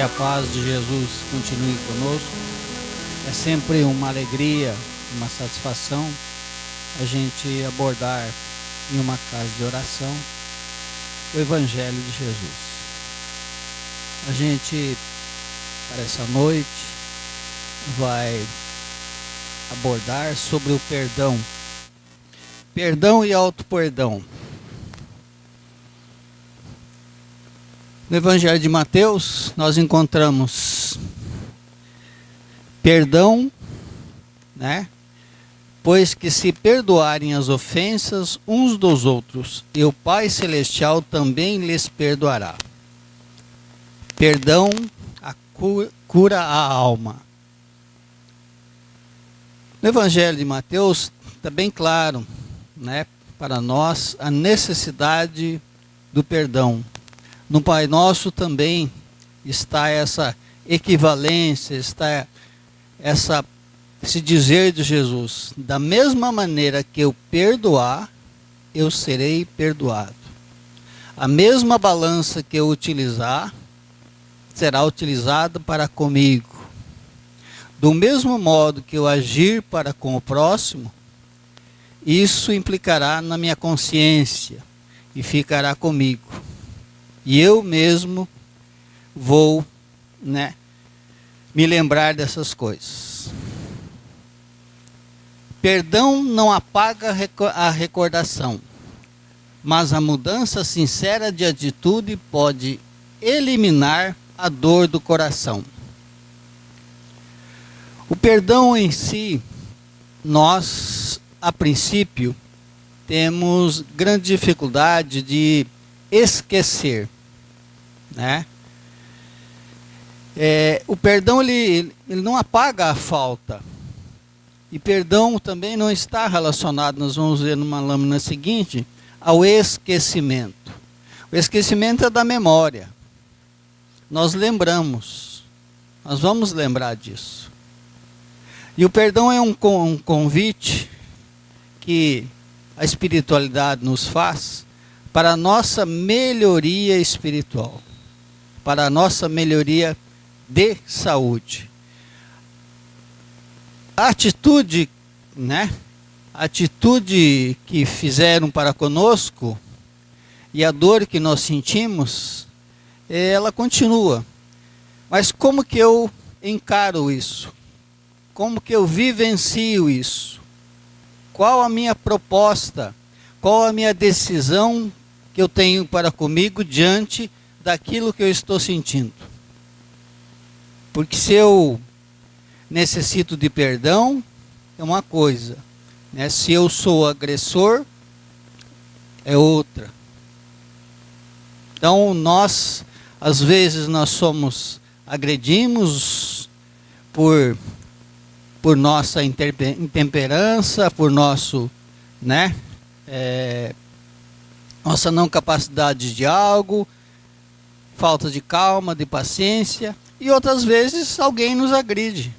a paz de Jesus continue conosco. É sempre uma alegria, uma satisfação a gente abordar em uma casa de oração o Evangelho de Jesus. A gente, para essa noite, vai abordar sobre o perdão. Perdão e auto-perdão. No Evangelho de Mateus, nós encontramos perdão, né? Pois que se perdoarem as ofensas uns dos outros, e o Pai Celestial também lhes perdoará. Perdão cura a alma. No Evangelho de Mateus está bem claro, né, para nós a necessidade do perdão. No Pai Nosso também está essa equivalência, está esse dizer de Jesus: da mesma maneira que eu perdoar, eu serei perdoado. A mesma balança que eu utilizar, será utilizada para comigo. Do mesmo modo que eu agir para com o próximo, isso implicará na minha consciência e ficará comigo. E eu mesmo vou, me lembrar dessas coisas. Perdão não apaga a recordação, mas a mudança sincera de atitude pode eliminar a dor do coração. O perdão em si, nós, a princípio, temos grande dificuldade de esquecer, né? O perdão ele não apaga a falta. E perdão também não está relacionado, nós vamos ver numa lâmina seguinte, ao esquecimento. O esquecimento é da memória. Nós lembramos, nós vamos lembrar disso. E o perdão é um convite que a espiritualidade nos faz para a nossa melhoria espiritual, para a nossa melhoria de saúde. A atitude, a atitude que fizeram para conosco e a dor que nós sentimos, ela continua. Mas como que eu encaro isso? Como que eu vivencio isso? Qual a minha proposta? Qual a minha decisão que eu tenho para comigo diante daquilo que eu estou sentindo? Porque se eu necessito de perdão, é uma coisa, né? Se eu sou agressor, é outra. Então nós, às vezes nós agredimos por nossa intemperança, por nosso, nossa não capacidade de algo, falta de calma, de paciência, e outras vezes alguém nos agride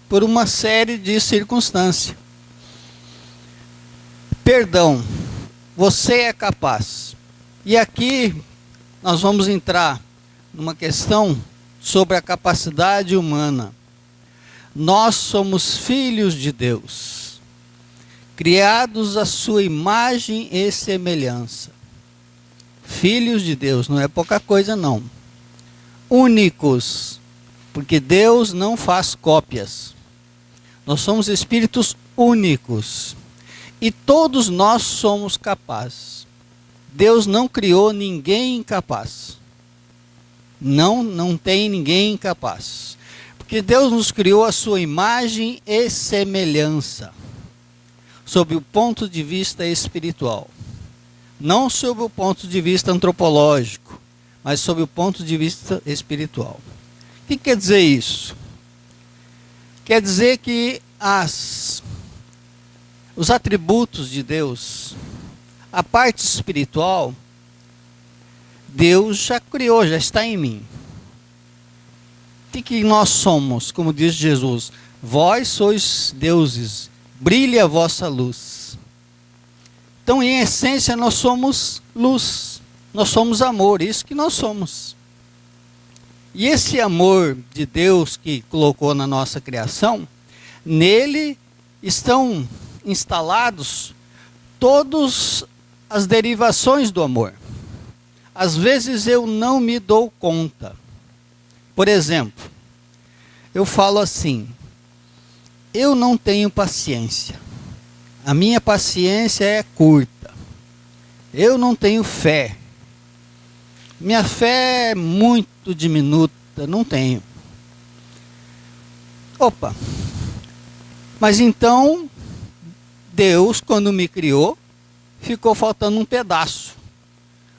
por uma série de circunstâncias. Perdão, você é capaz. E aqui nós vamos entrar numa questão sobre a capacidade humana. Nós somos filhos de Deus, criados à sua imagem e semelhança. Filhos de Deus, não é pouca coisa não. Únicos, porque Deus não faz cópias. Nós somos espíritos únicos. E todos nós somos capazes. Deus não criou ninguém incapaz. Não tem ninguém incapaz. Porque Deus nos criou a sua imagem e semelhança. Sob o ponto de vista espiritual. Não sob o ponto de vista antropológico, mas sob o ponto de vista espiritual. O que quer dizer isso? Quer dizer que os atributos de Deus, a parte espiritual, Deus já criou, já está em mim. O que nós somos? Como diz Jesus, vós sois deuses, brilhe a vossa luz. Então, em essência, nós somos luz, nós somos amor, isso que nós somos. E esse amor de Deus que colocou na nossa criação, nele estão instalados todas as derivações do amor. Às vezes eu não me dou conta. Por exemplo, eu falo assim: eu não tenho paciência. A minha paciência é curta. Eu não tenho fé. Minha fé é muito diminuta, não tenho. Opa! Mas então, Deus, quando me criou, ficou faltando um pedaço.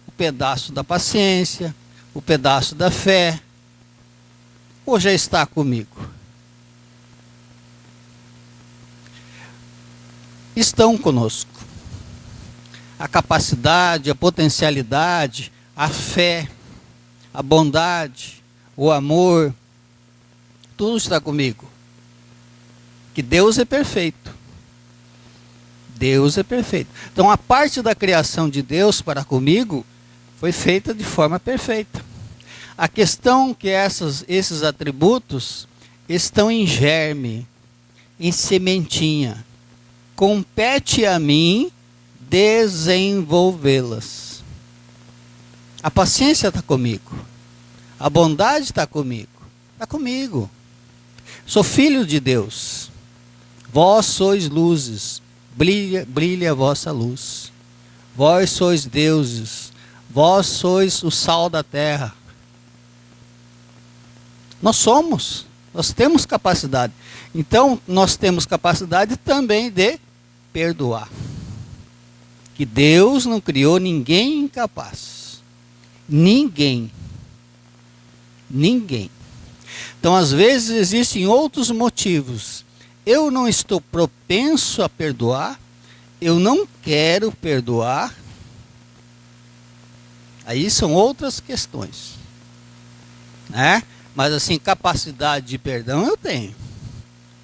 O pedaço da paciência, o pedaço da fé. Ou já está comigo? Estão conosco. A capacidade, a potencialidade, a fé, a bondade, o amor, tudo está comigo. Que Deus é perfeito. Deus é perfeito. Então a parte da criação de Deus para comigo foi feita de forma perfeita. A questão é que esses atributos estão em germe, em sementinha. Compete a mim desenvolvê-las. A paciência está comigo. A bondade está comigo. Está comigo. Sou filho de Deus. Vós sois luzes. Brilha a vossa luz. Vós sois deuses. Vós sois o sal da terra. Nós temos capacidade. Então, nós temos capacidade também de perdoar. Que Deus não criou ninguém incapaz. Ninguém. Então, às vezes, existem outros motivos. Eu não estou propenso a perdoar. Eu não quero perdoar. Aí são outras questões. Né? Mas assim, capacidade de perdão eu tenho.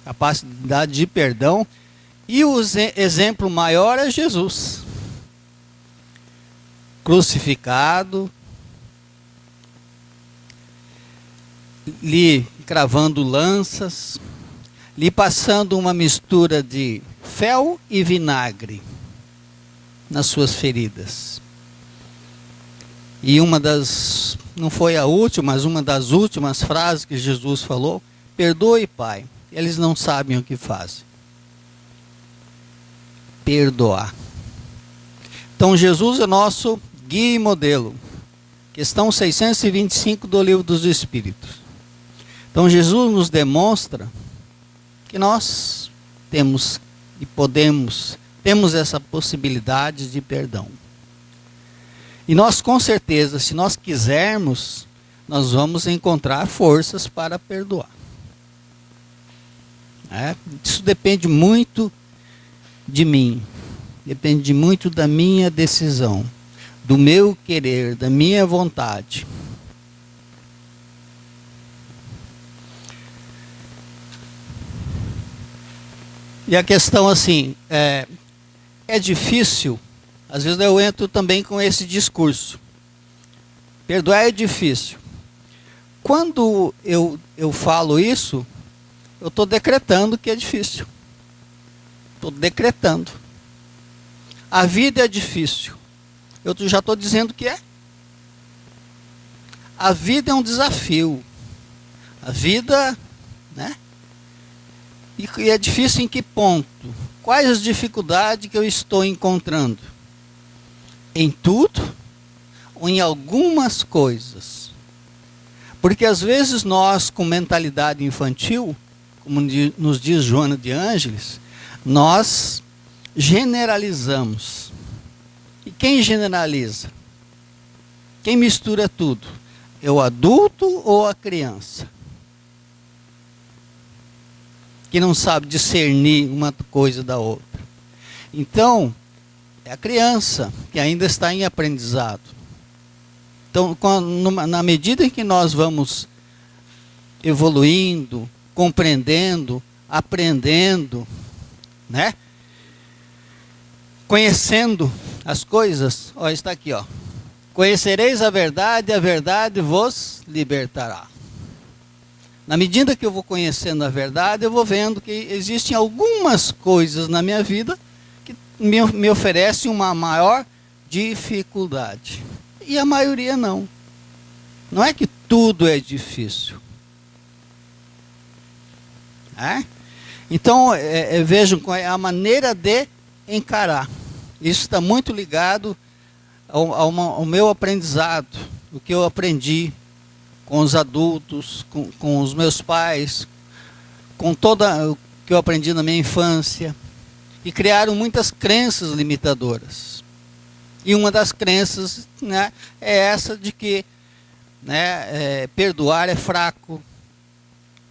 Capacidade de perdão. E o exemplo maior é Jesus. Crucificado. Lhe cravando lanças. Lhe passando uma mistura de fel e vinagre nas suas feridas. E não foi a última, mas uma das últimas frases que Jesus falou: perdoe, Pai, eles não sabem o que fazem. Perdoar. Então Jesus é nosso guia e modelo. Questão 625 do Livro dos Espíritos. Então Jesus nos demonstra que nós temos essa possibilidade de perdão. E nós, com certeza, se nós quisermos, nós vamos encontrar forças para perdoar. Isso depende muito de mim. Depende muito da minha decisão, do meu querer, da minha vontade. E a questão assim, é difícil. Às vezes eu entro também com esse discurso. Perdoar é difícil. Quando eu falo isso, eu estou decretando que é difícil. Estou decretando. A vida é difícil. Eu já estou dizendo que é. A vida é um desafio. A vida, né? E é difícil em que ponto? Quais as dificuldades que eu estou encontrando? Em tudo ou em algumas coisas? Porque às vezes nós, com mentalidade infantil, como nos diz Joana de Ângeles, nós generalizamos. E quem generaliza? Quem mistura tudo? É o adulto ou a criança? Que não sabe discernir uma coisa da outra. Então, é a criança que ainda está em aprendizado. Então, na medida em que nós vamos evoluindo, compreendendo, aprendendo, né? Conhecendo as coisas, está aqui, Conhecereis a verdade vos libertará. Na medida que eu vou conhecendo a verdade, eu vou vendo que existem algumas coisas na minha vida que me oferecem uma maior dificuldade. E a maioria não. Não é que tudo é difícil. Então, vejam a maneira de encarar. Isso está muito ligado ao meu aprendizado, o que eu aprendi com os adultos, com os meus pais, com toda o que eu aprendi na minha infância. E criaram muitas crenças limitadoras. E uma das crenças, né, é essa de que, né, perdoar é fraco,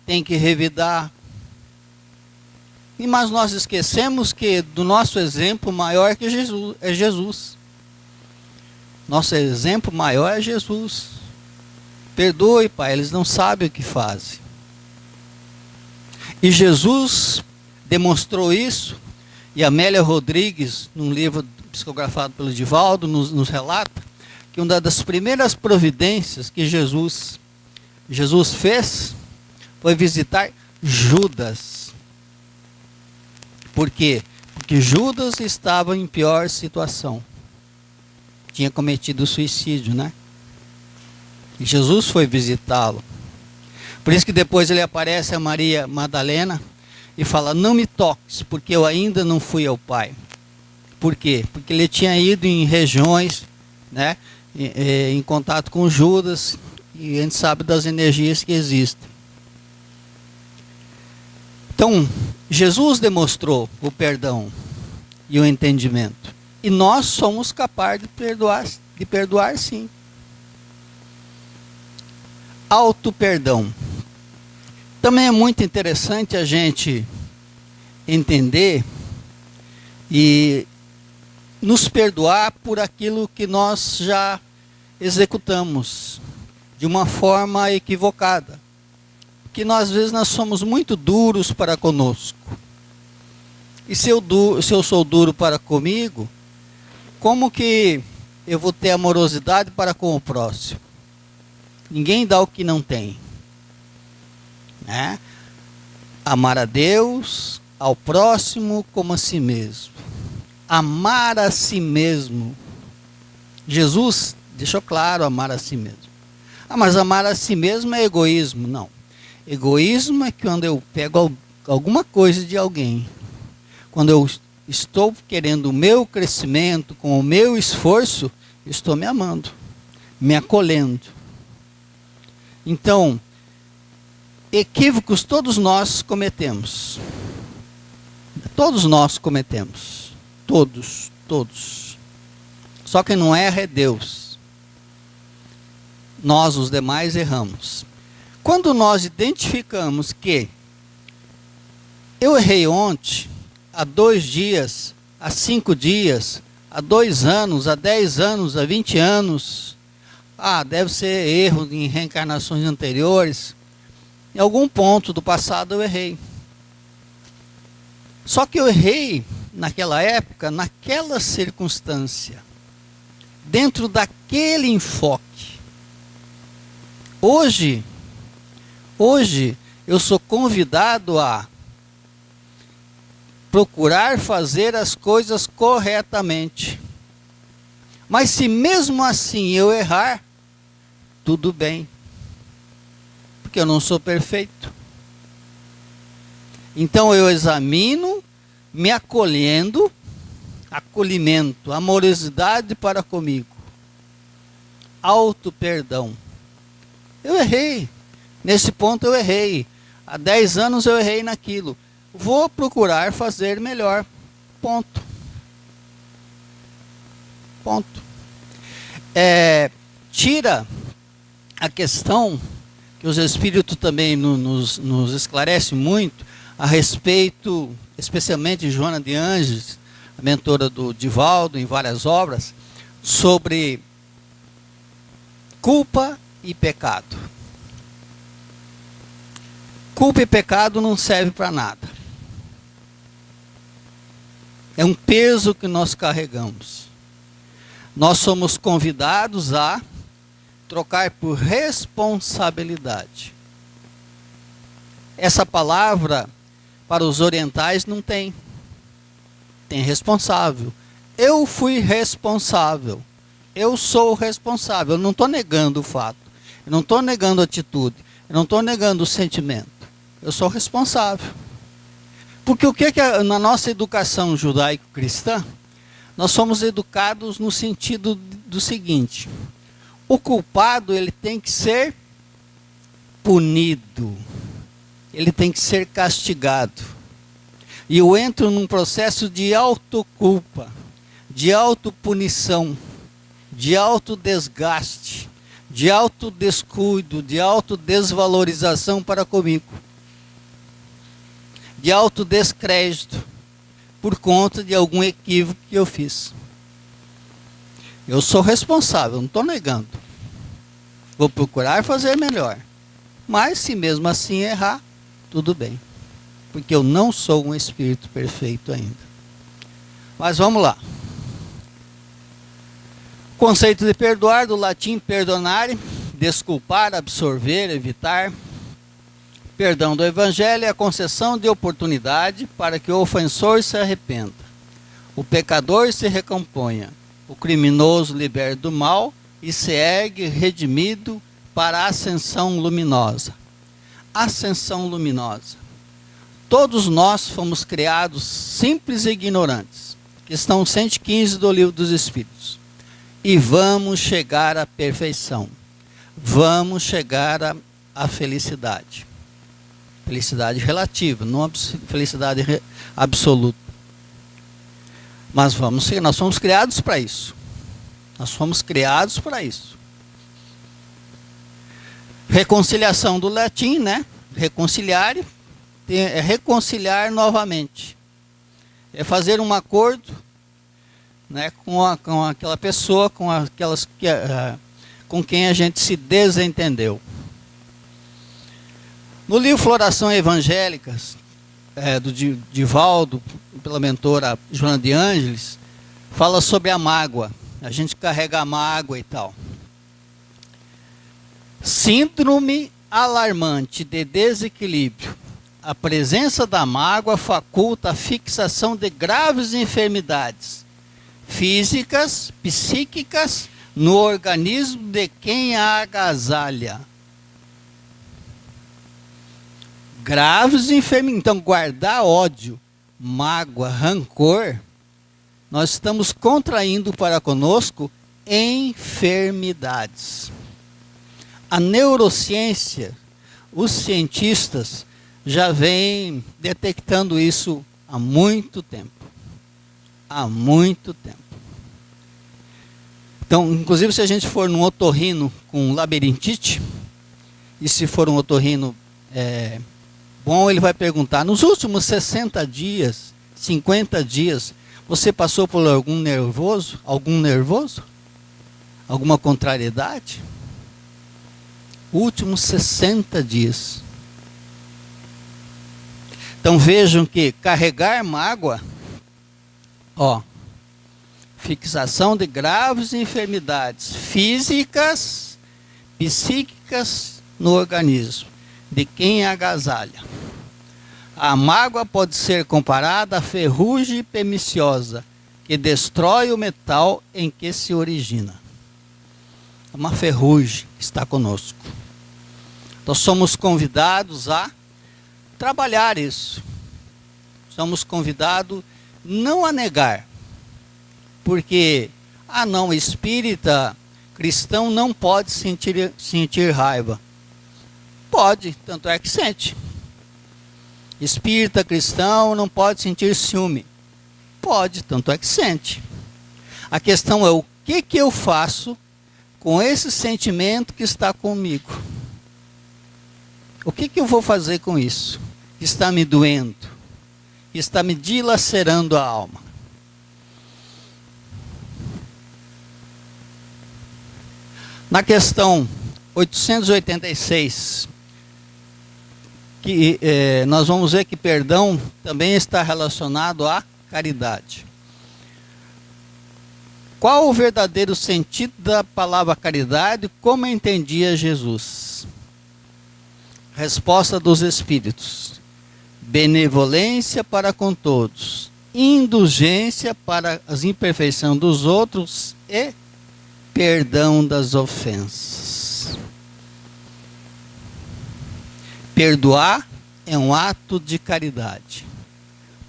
tem que revidar. Mas nós esquecemos que do nosso exemplo maior que Jesus. Nosso exemplo maior é Jesus. Perdoe, Pai, eles não sabem o que fazem. E Jesus demonstrou isso, e Amélia Rodrigues, num livro psicografado pelo Divaldo, nos relata que uma das primeiras providências que Jesus fez foi visitar Judas. Por quê? Porque Judas estava em pior situação. Tinha cometido suicídio, né? E Jesus foi visitá-lo. Por isso que depois ele aparece a Maria Madalena e fala: não me toques, porque eu ainda não fui ao Pai. Por quê? Porque ele tinha ido em regiões, né, em contato com Judas, e a gente sabe das energias que existem. Então, Jesus demonstrou o perdão e o entendimento. E nós somos capazes de perdoar sim. Auto-perdão. Também é muito interessante a gente entender e nos perdoar por aquilo que nós já executamos de uma forma equivocada. Que às vezes nós somos muito duros para conosco. E se eu sou duro para comigo, como que eu vou ter amorosidade para com o próximo? Ninguém dá o que não tem. Né? Amar a Deus, ao próximo como a si mesmo. Amar a si mesmo. Jesus deixou claro amar a si mesmo. Mas amar a si mesmo é egoísmo? Não. Egoísmo é quando eu pego alguma coisa de alguém. Quando eu estou querendo o meu crescimento, com o meu esforço, estou me amando, me acolhendo. Então, equívocos todos nós cometemos. Todos nós cometemos. Todos. Só quem não erra é Deus. Nós, os demais, erramos. Quando nós identificamos que eu errei ontem, há 2 dias, há 5 dias, há 2 anos, há 10 anos, há 20 anos, deve ser erro em reencarnações anteriores, em algum ponto do passado eu errei. Só que eu errei naquela época, naquela circunstância, dentro daquele enfoque. Hoje eu sou convidado a procurar fazer as coisas corretamente. Mas se mesmo assim eu errar, tudo bem. Porque eu não sou perfeito. Então eu examino, me acolhendo, acolhimento, amorosidade para comigo. Auto-perdão. Eu errei. Nesse ponto eu errei. Há 10 anos eu errei naquilo. Vou procurar fazer melhor. Ponto. Tira a questão que os Espíritos também nos esclarecem muito a respeito, especialmente Joana de Ângeles, a mentora do Divaldo em várias obras, sobre culpa e pecado. Culpa e pecado não serve para nada. É um peso que nós carregamos. Nós somos convidados a trocar por responsabilidade. Essa palavra, para os orientais, não tem. Tem responsável. Eu fui responsável. Eu sou responsável. Eu não estou negando o fato. Eu não estou negando a atitude. Eu não estou negando o sentimento. Eu sou responsável. Porque o que é na nossa educação judaico-cristã, nós somos educados no sentido do seguinte: o culpado, ele tem que ser punido. Ele tem que ser castigado. E eu entro num processo de autoculpa, de autopunição, de autodesgaste, de autodescuido, de autodesvalorização para comigo, de autodescrédito, por conta de algum equívoco que eu fiz. Eu sou responsável, não estou negando. Vou procurar fazer melhor. Mas se mesmo assim errar, tudo bem. Porque eu não sou um espírito perfeito ainda. Mas vamos lá. O conceito de perdoar, do latim perdonare, desculpar, absorver, evitar. Perdão do Evangelho é a concessão de oportunidade para que o ofensor se arrependa, o pecador se recomponha, o criminoso liberte do mal e se ergue redimido para a ascensão luminosa. Ascensão luminosa. Todos nós fomos criados simples e ignorantes. Questão 115 do Livro dos Espíritos. E vamos chegar à perfeição. Vamos chegar à felicidade. Felicidade relativa, não felicidade absoluta. Mas nós fomos criados para isso. Nós fomos criados para isso. Reconciliação do latim, né? Reconciliare. É reconciliar novamente. É fazer um acordo, né, com aquela pessoa, com quem a gente se desentendeu. No livro Floração Evangélicas, do Divaldo, pela mentora Joana de Ângeles, fala sobre a mágoa. A gente carrega a mágoa e tal. Síndrome alarmante de desequilíbrio. A presença da mágoa faculta a fixação de graves enfermidades físicas, psíquicas, no organismo de quem a agasalha. Graves enfermidades. Então, guardar ódio, mágoa, rancor, nós estamos contraindo para conosco enfermidades. A neurociência, os cientistas, já vem detectando isso há muito tempo. Há muito tempo. Então, inclusive, se a gente for num otorrino com labirintite, e se for um otorrino bom, ele vai perguntar: nos últimos 60 dias, 50 dias, você passou por algum nervoso? Algum nervoso? Alguma contrariedade? Últimos 60 dias. Então vejam que carregar mágoa, fixação de graves enfermidades físicas, psíquicas no organismo, de quem agasalha. A mágoa pode ser comparada à ferrugem perniciosa, que destrói o metal em que se origina. É uma ferrugem que está conosco. Nós somos convidados a trabalhar isso. Somos convidados não a negar, porque não, espírita cristão não pode sentir raiva. Pode, tanto é que sente. Espírita cristão não pode sentir ciúme. Pode, tanto é que sente. A questão é o que eu faço com esse sentimento que está comigo. O que eu vou fazer com isso? Que está me doendo, que está me dilacerando a alma. Na questão 886, nós vamos ver que perdão também está relacionado à caridade. Qual o verdadeiro sentido da palavra caridade, como entendia Jesus? resposta dos Espíritos: benevolência para com todos, indulgência para as imperfeições dos outros e perdão das ofensas. Perdoar é um ato de caridade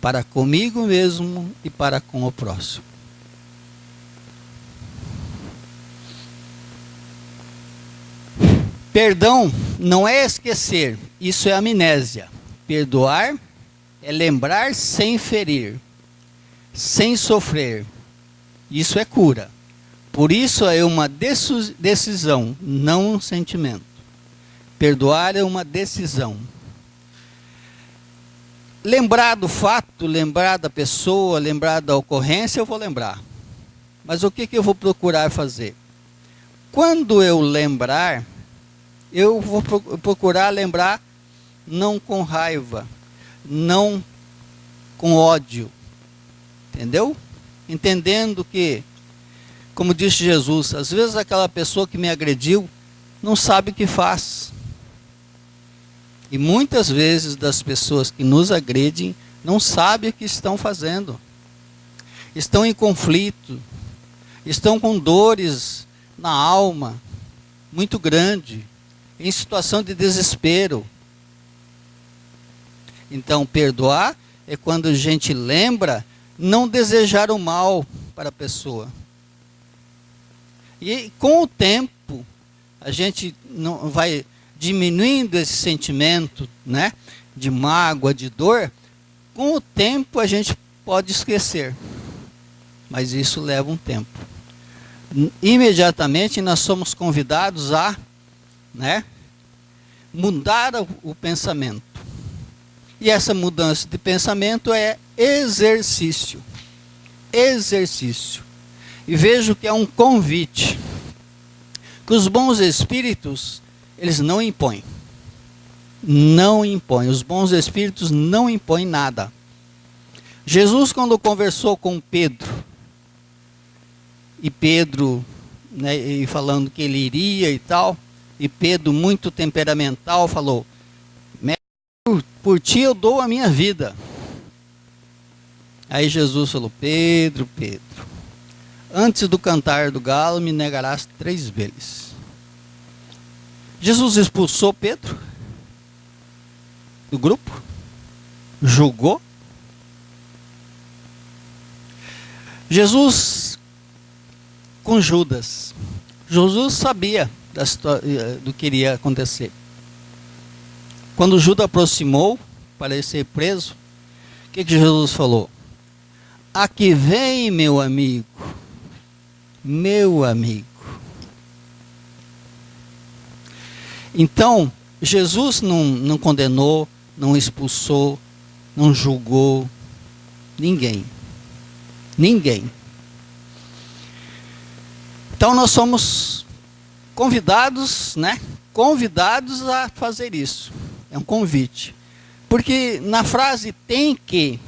para comigo mesmo e para com o próximo. Perdão não é esquecer, isso é amnésia. Perdoar é lembrar sem ferir, sem sofrer. Isso é cura. Por isso é uma decisão, não um sentimento. Perdoar é uma decisão. Lembrar do fato, lembrar da pessoa, lembrar da ocorrência, eu vou lembrar. Mas o que eu vou procurar fazer? Quando eu lembrar, eu vou procurar lembrar não com raiva, não com ódio. Entendeu? Entendendo que, como disse Jesus, às vezes aquela pessoa que me agrediu não sabe o que faz. E muitas vezes das pessoas que nos agredem não sabem o que estão fazendo. Estão em conflito, estão com dores na alma muito grande, em situação de desespero. Então, perdoar é quando a gente lembra não desejar o mal para a pessoa. E com o tempo, a gente não vai diminuindo esse sentimento, né, de mágoa, de dor. Com o tempo a gente pode esquecer. Mas isso leva um tempo. Imediatamente nós somos convidados a, né, mudar o pensamento. E essa mudança de pensamento é exercício. Exercício. E vejo que é um convite. Que os bons espíritos, eles não impõem. Não impõem. Os bons espíritos não impõem nada. Jesus, quando conversou com Pedro, e Pedro, né, e falando que ele iria e tal, e Pedro, muito temperamental, falou: por ti eu dou a minha vida. Aí Jesus falou: Pedro, Pedro, antes do cantar do galo me negarás 3 vezes. Jesus expulsou Pedro do grupo, julgou. Jesus com Judas. Jesus sabia do que iria acontecer. Quando Judas aproximou para ser preso, o que Jesus falou? Aqui vem meu amigo, meu amigo. Então, Jesus não condenou, não expulsou, não julgou ninguém. Ninguém. Então nós somos convidados, né? Convidados a fazer isso. É um convite. Porque na frase tem que,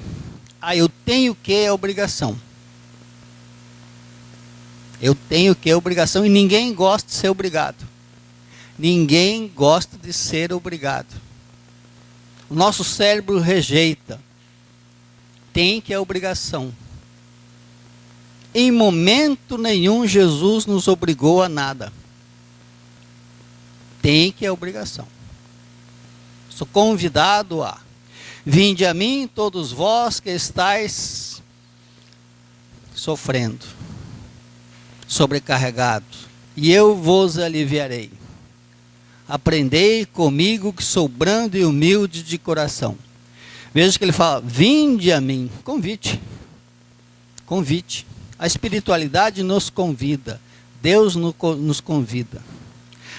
eu tenho que é obrigação. Eu tenho que é obrigação e ninguém gosta de ser obrigado. Ninguém gosta de ser obrigado. O nosso cérebro rejeita. Tem que é obrigação. Em momento nenhum Jesus nos obrigou a nada. Tem que é obrigação. Sou convidado a: vinde a mim todos vós que estáis sofrendo, sobrecarregados, e eu vos aliviarei. Aprendei comigo que sou brando e humilde de coração. Veja que ele fala: vinde a mim. Convite. Convite. A espiritualidade nos convida. Deus nos convida.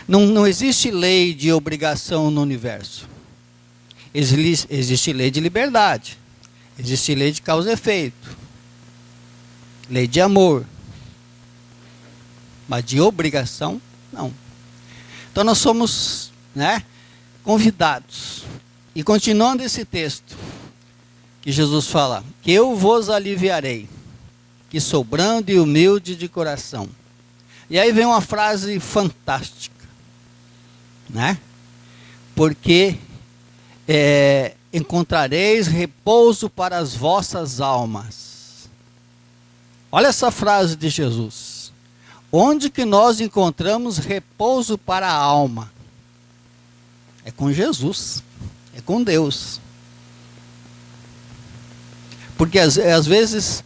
Não existe lei de obrigação no universo. Existe lei de liberdade. Existe lei de causa e efeito. Lei de amor. Mas de obrigação, não. Então nós somos, né, convidados. E continuando esse texto, que Jesus fala: que eu vos aliviarei, que sou brando e humilde de coração. E aí vem uma frase fantástica, né? porque encontrareis repouso para as vossas almas. Olha essa frase de Jesus. Onde que nós encontramos repouso para a alma? É com Jesus, é com Deus. Porque às vezes,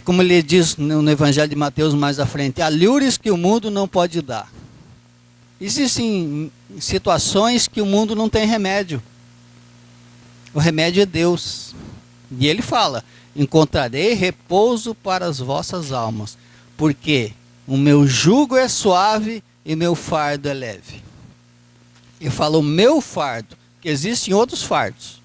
como ele diz no Evangelho de Mateus mais à frente, há lures que o mundo não pode dar. Existem situações que o mundo não tem remédio. O remédio é Deus. E ele fala, encontrarei repouso para as vossas almas, porque o meu jugo é suave e meu fardo é leve. Ele fala o meu fardo, que existem outros fardos.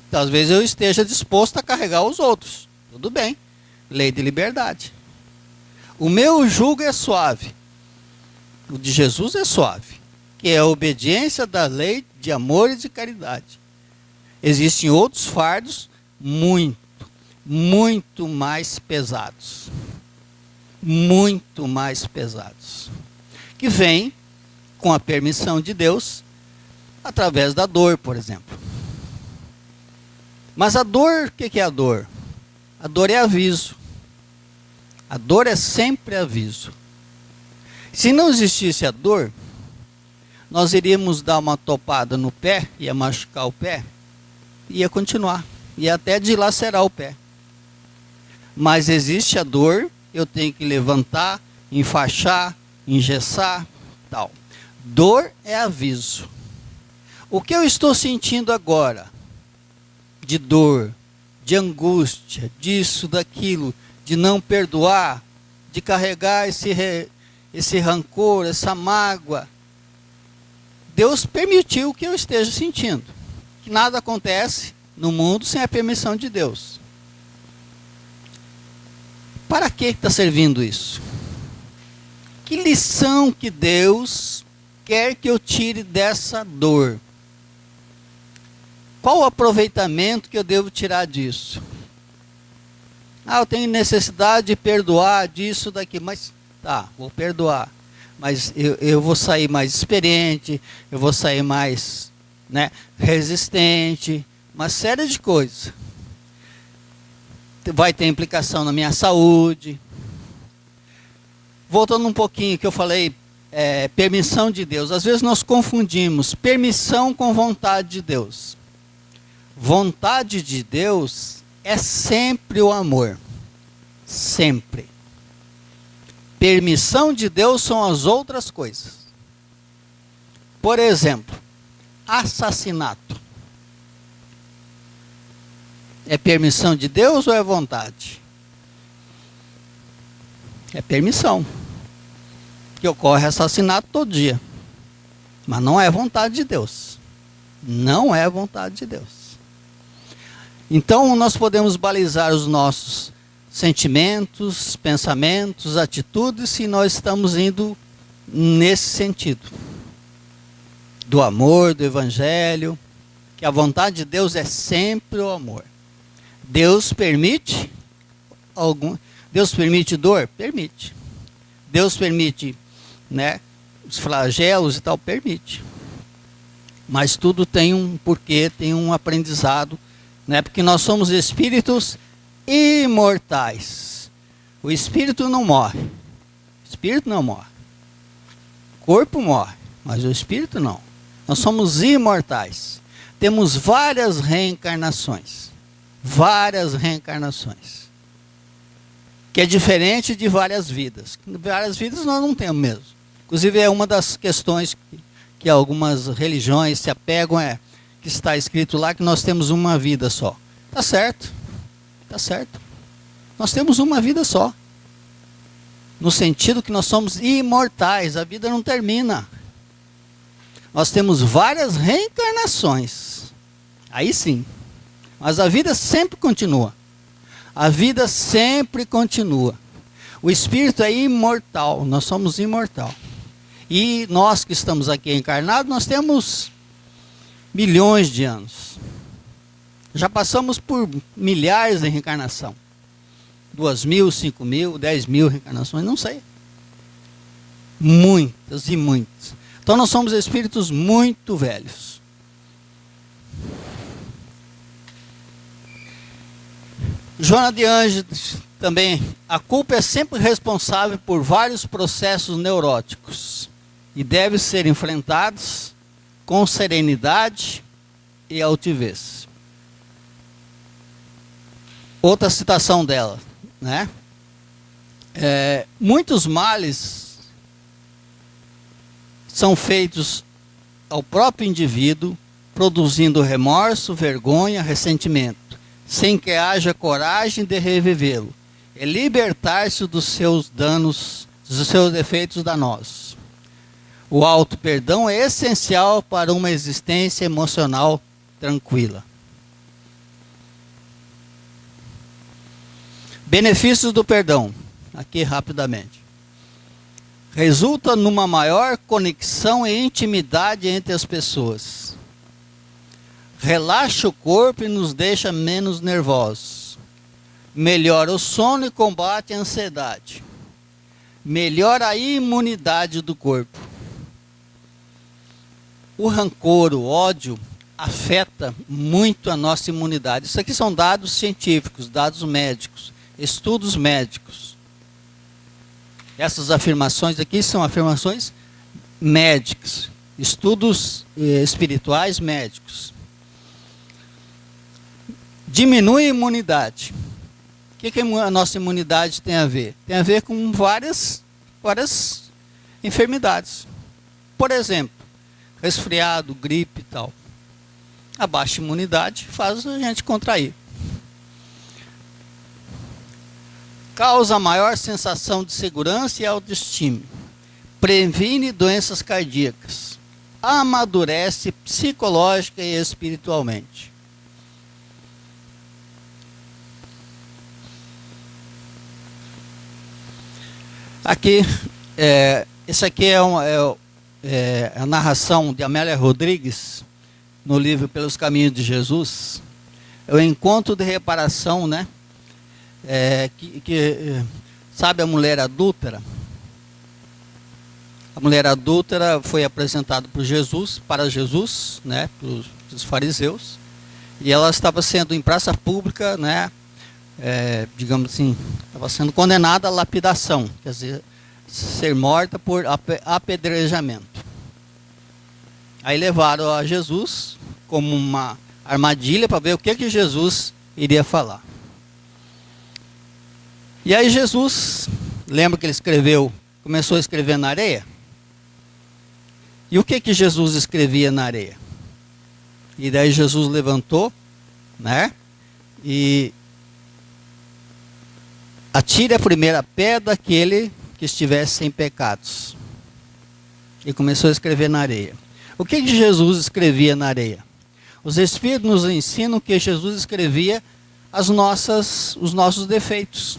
Às vezes eu esteja disposto a carregar os outros. Tudo bem. Lei de liberdade. O meu jugo é suave. O de Jesus é suave. Que é a obediência da lei de amor e de caridade. Existem outros fardos muito mais pesados. Muito mais pesados. Que vêm com a permissão de Deus através da dor, por exemplo. Mas a dor, o que é a dor? A dor é aviso. A dor é sempre aviso. Se não existisse a dor, nós iríamos dar uma topada no pé, ia machucar o pé, ia continuar, ia até dilacerar o pé. Mas existe a dor, eu tenho que levantar, enfaixar, engessar, tal. Dor é aviso. O que eu estou sentindo agora? De dor, de angústia, disso, daquilo, de não perdoar, de carregar esse rancor, essa mágoa. Deus permitiu que eu esteja sentindo. Que nada acontece no mundo sem a permissão de Deus. Para que está servindo isso? Que lição que Deus quer que eu tire dessa dor? Qual o aproveitamento que eu devo tirar disso? Eu tenho necessidade de perdoar disso, daqui, mas tá, vou perdoar. Mas eu vou sair mais experiente, eu vou sair mais resistente, uma série de coisas. Vai ter implicação na minha saúde. Voltando um pouquinho que eu falei, permissão de Deus. Às vezes nós confundimos permissão com vontade de Deus. Vontade de Deus é sempre o amor. Sempre. Permissão de Deus são as outras coisas. Por exemplo, assassinato. É permissão de Deus ou é vontade? É permissão. Que ocorre assassinato todo dia. Mas não é vontade de Deus. Não é vontade de Deus. Então, nós podemos balizar os nossos sentimentos, pensamentos, atitudes, se nós estamos indo nesse sentido. Do amor, do evangelho, que a vontade de Deus é sempre o amor. Deus permite Deus permite dor? Permite. Deus permite, os flagelos e tal? Permite. Mas tudo tem um porquê, tem um aprendizado. Porque nós somos espíritos imortais. O espírito não morre. O espírito não morre. O corpo morre, mas o espírito não. Nós somos imortais. Temos várias reencarnações. Várias reencarnações. Que é diferente de várias vidas. Várias vidas nós não temos mesmo. Inclusive é uma das questões que algumas religiões se apegam, que está escrito lá que nós temos uma vida só. Está certo. Está certo. Nós temos uma vida só. No sentido que nós somos imortais. A vida não termina. Nós temos várias reencarnações. Aí sim. Mas a vida sempre continua. A vida sempre continua. O espírito é imortal. Nós somos imortal. E nós que estamos aqui encarnados, nós temos milhões de anos. Já passamos por milhares de reencarnação. 2.000, 5.000, 10.000 reencarnações, não sei. Muitas e muitas. Então nós somos espíritos muito velhos. Joana de Ângeles também, a culpa é sempre responsável por vários processos neuróticos e deve ser enfrentados com serenidade e altivez. Outra citação dela, né? Muitos males são feitos ao próprio indivíduo, produzindo remorso, vergonha, ressentimento, sem que haja coragem de revivê-lo e libertar-se dos seus danos, dos seus efeitos danosos. O auto-perdão é essencial para uma existência emocional tranquila. Benefícios do perdão, aqui rapidamente. Resulta numa maior conexão e intimidade entre as pessoas. Relaxa o corpo e nos deixa menos nervosos. Melhora o sono e combate a ansiedade. Melhora a imunidade do corpo. O rancor, o ódio, afeta muito a nossa imunidade. Isso aqui são dados científicos, dados médicos, estudos médicos. Essas afirmações aqui são afirmações médicas, estudos espirituais médicos. Diminui a imunidade. O que a nossa imunidade tem a ver? Tem a ver com várias enfermidades. Por exemplo, resfriado, gripe e tal. A baixa imunidade faz a gente contrair. Causa maior sensação de segurança e autoestima. Previne doenças cardíacas. Amadurece psicológica e espiritualmente. Aqui, esse aqui é a narração de Amélia Rodrigues, no livro Pelos Caminhos de Jesus. É o encontro de reparação, né? Sabe a mulher adúltera? A mulher adúltera foi apresentada para Jesus, né, para os fariseus, e ela estava sendo em praça pública, né, digamos assim, estava sendo condenada à lapidação, quer dizer, ser morta por apedrejamento. Aí levaram a Jesus como uma armadilha para ver o que Jesus iria falar. E aí Jesus, lembra que ele começou a escrever na areia? E o que Jesus escrevia na areia? E daí Jesus levantou, né? E atire a primeira pedra aquele que estivesse sem pecados. E começou a escrever na areia. O que Jesus escrevia na areia? Os Espíritos nos ensinam que Jesus escrevia os nossos defeitos.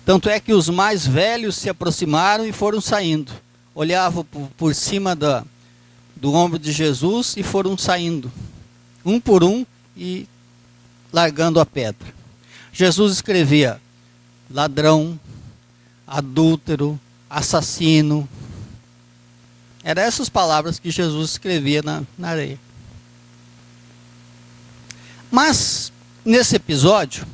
Tanto é que os mais velhos se aproximaram e foram saindo. Olhavam por cima do ombro de Jesus e foram saindo, um por um, e largando a pedra. Jesus escrevia ladrão, adúltero, assassino. Eram essas palavras que Jesus escrevia na areia. Mas, nesse episódio,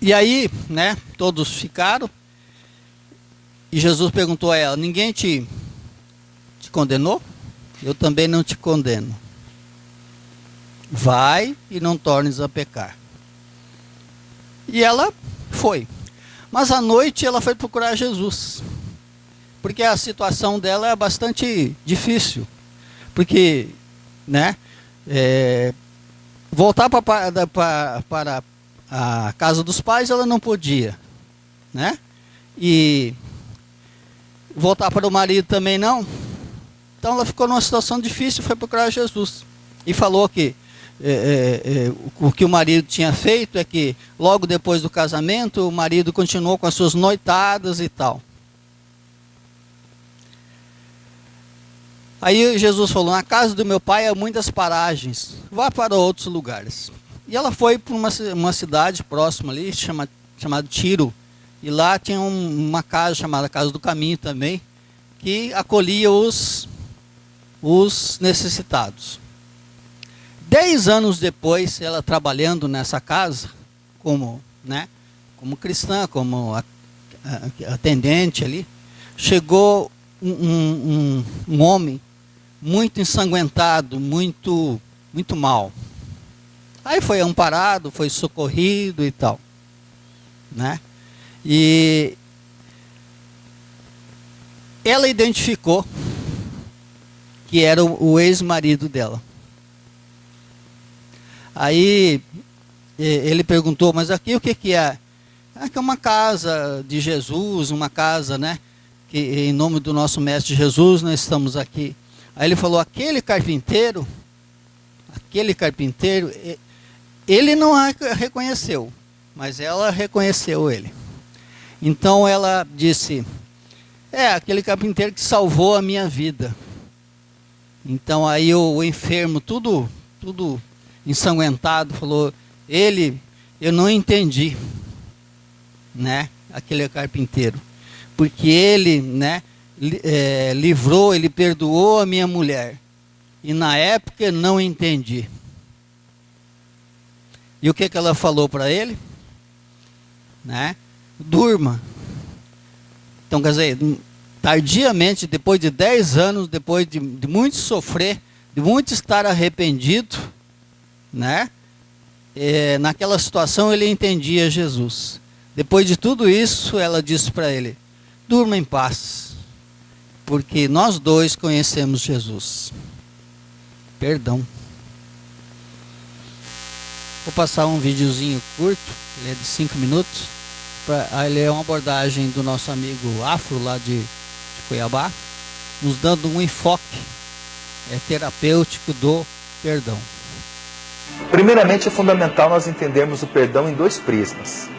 e aí, né, todos ficaram, e Jesus perguntou a ela: ninguém te condenou? Eu também não te condeno. Vai e não tornes a pecar. E ela foi. Mas à noite ela foi procurar Jesus, porque a situação dela é bastante difícil. Porque, né, voltar para a casa dos pais ela não podia, né? E voltar para o marido também não. Então ela ficou numa situação difícil, foi procurar Jesus. E falou que o que o marido tinha feito é que logo depois do casamento o marido continuou com as suas noitadas e tal. Aí Jesus falou: na casa do meu pai há muitas paragens, vá para outros lugares. E ela foi para uma cidade próxima ali, chamado Tiro. E lá tinha uma casa chamada Casa do Caminho também, que acolhia os necessitados. 10 anos depois, ela trabalhando nessa casa, como cristã, como atendente ali, chegou um homem muito ensanguentado, muito mal. Aí foi amparado, foi socorrido e tal, né? E ela identificou que era o ex-marido dela. Aí ele perguntou, mas aqui o que é? Que é uma casa de Jesus, uma casa, né? Que em nome do nosso mestre Jesus nós estamos aqui. Aí ele falou, aquele carpinteiro, ele não a reconheceu, mas ela reconheceu ele. Então ela disse, aquele carpinteiro que salvou a minha vida. Então aí o enfermo, tudo ensanguentado, falou, eu não entendi, né, aquele carpinteiro, porque ele, né, livrou, ele perdoou a minha mulher, e na época eu não entendi. E o que ela falou para ele? Né? Durma. Então, quer dizer, tardiamente, depois de 10 anos, depois de muito sofrer, de muito estar arrependido, né? Naquela situação ele entendia Jesus. Depois de tudo isso, ela disse para ele, durma em paz, porque nós dois conhecemos Jesus. Perdão. Vou passar um videozinho curto, ele é de 5 minutos. Ele é uma abordagem do nosso amigo Afro, lá de Cuiabá, nos dando um enfoque terapêutico do perdão. Primeiramente, é fundamental nós entendermos o perdão em 2 prismas.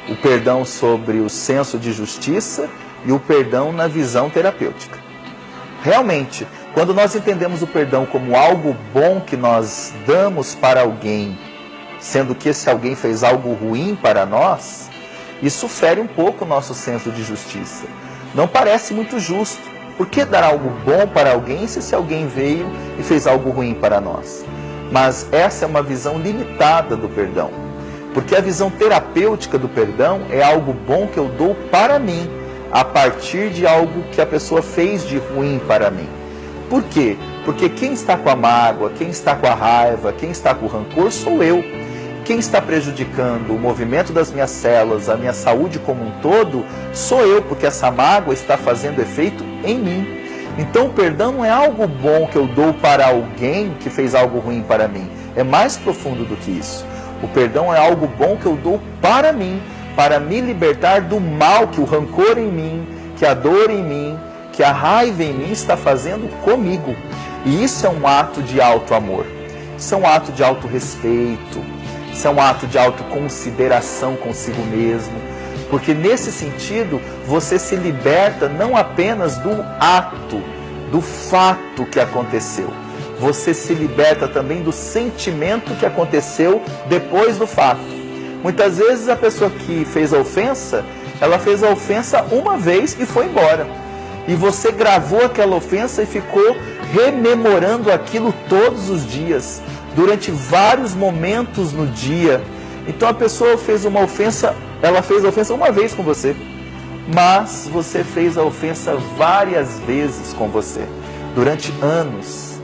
O perdão sobre o senso de justiça e o perdão na visão terapêutica. Realmente, quando nós entendemos o perdão como algo bom que nós damos para alguém, sendo que esse alguém fez algo ruim para nós, isso fere um pouco o nosso senso de justiça. Não parece muito justo. Por que dar algo bom para alguém se esse alguém veio e fez algo ruim para nós? Mas essa é uma visão limitada do perdão. Porque a visão terapêutica do perdão é algo bom que eu dou para mim, a partir de algo que a pessoa fez de ruim para mim. Por quê? Porque quem está com a mágoa, quem está com a raiva, quem está com o rancor sou eu. Quem está prejudicando o movimento das minhas células, a minha saúde como um todo, sou eu, porque essa mágoa está fazendo efeito em mim. Então o perdão não é algo bom que eu dou para alguém que fez algo ruim para mim. É mais profundo do que isso. O perdão é algo bom que eu dou para mim, para me libertar do mal que o rancor em mim, que a dor em mim, que a raiva em mim está fazendo comigo. E isso é um ato de auto-amor. Isso é um ato de auto-respeito. Isso é um ato de autoconsideração consigo mesmo, porque nesse sentido você se liberta não apenas do ato, do fato que aconteceu, você se liberta também do sentimento que aconteceu depois do fato. Muitas vezes a pessoa que fez a ofensa, ela fez a ofensa uma vez e foi embora. E você gravou aquela ofensa e ficou rememorando aquilo todos os dias, durante vários momentos no dia. Então a pessoa fez uma ofensa, ela fez a ofensa uma vez com você, mas você fez a ofensa várias vezes com você, durante anos.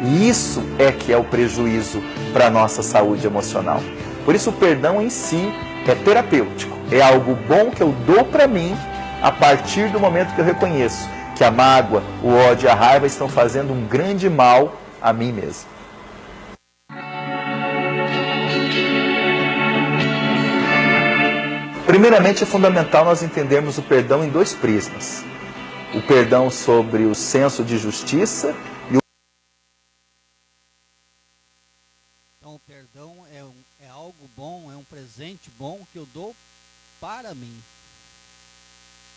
E isso é que é o prejuízo para a nossa saúde emocional. Por isso o perdão em si é terapêutico, é algo bom que eu dou para mim a partir do momento que eu reconheço que a mágoa, o ódio e a raiva estão fazendo um grande mal a mim mesmo. Primeiramente, é fundamental nós entendermos o perdão em 2 prismas. O perdão sobre o senso de justiça e o... Então, o perdão é algo bom, é um presente bom que eu dou para mim.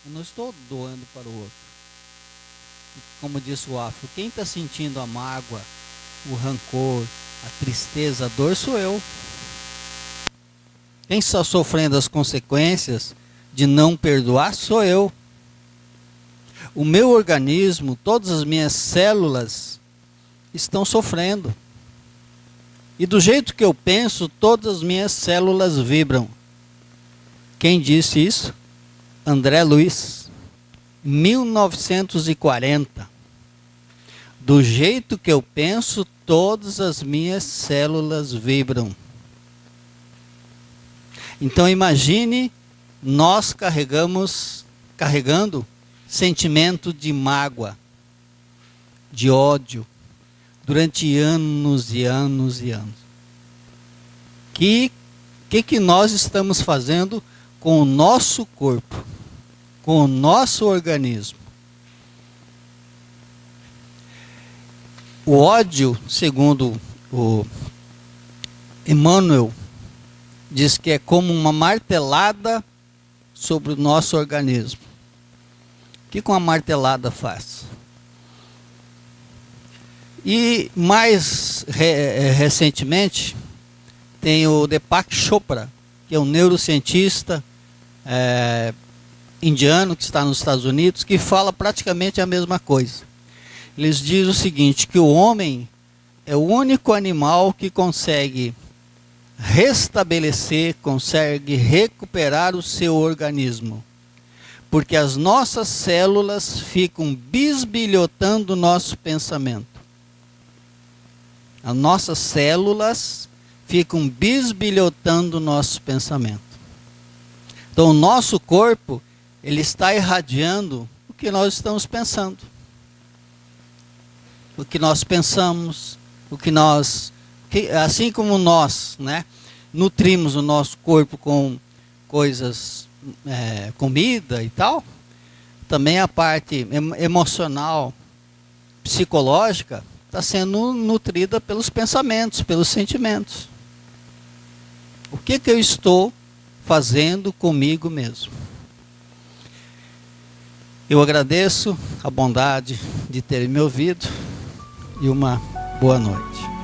Eu não estou doando para o outro. Como disse o Afro, quem está sentindo a mágoa, o rancor, a tristeza, a dor sou eu. Quem está sofrendo as consequências de não perdoar sou eu. O meu organismo, todas as minhas células estão sofrendo. E do jeito que eu penso, todas as minhas células vibram. Quem disse isso? André Luiz, 1940. Do jeito que eu penso, todas as minhas células vibram. Então imagine nós carregando sentimento de mágoa, de ódio, durante anos e anos e anos. Que nós estamos fazendo com o nosso corpo, com o nosso organismo? O ódio, segundo o Emmanuel, diz que é como uma martelada sobre o nosso organismo. O que uma martelada faz? E mais recentemente, tem o Deepak Chopra, que é um neurocientista indiano que está nos Estados Unidos, que fala praticamente a mesma coisa. Eles dizem o seguinte, que o homem é o único animal que consegue restabelecer, consegue recuperar o seu organismo. Porque as nossas células ficam bisbilhotando o nosso pensamento. As nossas células ficam bisbilhotando o nosso pensamento. Então o nosso corpo, ele está irradiando o que nós estamos pensando. O que nós pensamos, assim como nós, né, nutrimos o nosso corpo com coisas, comida e tal, também a parte emocional, psicológica, está sendo nutrida pelos pensamentos, pelos sentimentos. O que eu estou fazendo comigo mesmo? Eu agradeço a bondade de terem me ouvido e uma boa noite.